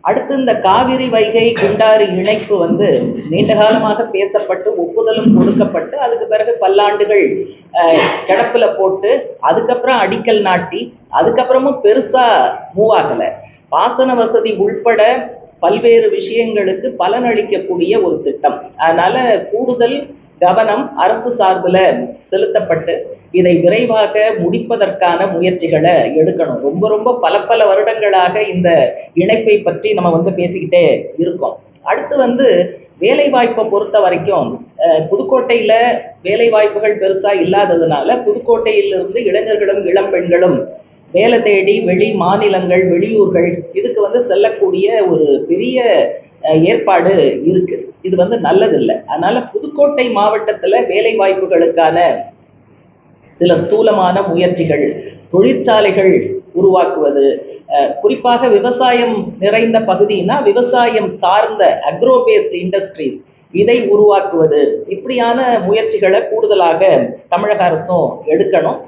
அடுத்து இந்த காவிரி வைகை குண்டாறு இணைப்பு நீண்ட காலமாக பேசப்பட்டு ஒப்புதலும் கொடுக்கப்பட்டு அதுக்கு பிறகு பல்லாண்டுகள் கிடப்புல போட்டு அதுக்கப்புறம் அடிக்கல் நாட்டி அதுக்கப்புறமும் பெருசா மூவ் ஆகலை. பாசன வசதி உள்பட பல்வேறு விஷயங்களுக்கு பலனளிக்கக்கூடிய ஒரு திட்டம். அதனால கூடுதல் கவனம் அரசு சார்பில் செலுத்தப்பட்டு இதை விரைவாக முடிப்பதற்கான முயற்சிகளை எடுக்கணும். ரொம்ப ரொம்ப பல வருடங்களாக இந்த இணைப்பை பற்றி நம்ம பேசிக்கிட்டே இருக்கோம். அடுத்து வேலை வாய்ப்பை பொறுத்த வரைக்கும் புதுக்கோட்டையில வேலை வாய்ப்புகள் பெருசா இல்லாததுனால புதுக்கோட்டையிலிருந்து இளைஞர்களும் இளம் பெண்களும் வேலை தேடி வெளி மாநிலங்கள் வெளியூர்கள் இதுக்கு செல்லக்கூடிய ஒரு பெரிய ஏற்பாடு இருக்கு. இது நல்லதில்லை. அதனால புதுக்கோட்டை மாவட்டத்துல வேலை வாய்ப்புகளுக்கான சில ஸ்தூலமான முயற்சிகள், தொழிற்சாலைகள் உருவாக்குவது, குறிப்பாக விவசாயம் நிறைந்த பகுதினா விவசாயம் சார்ந்த அக்ரோபேஸ்ட் இண்டஸ்ட்ரீஸ் இதை உருவாக்குவது, இப்படியான முயற்சிகளை கூடுதலாக தமிழக அரசும் எடுக்கணும்.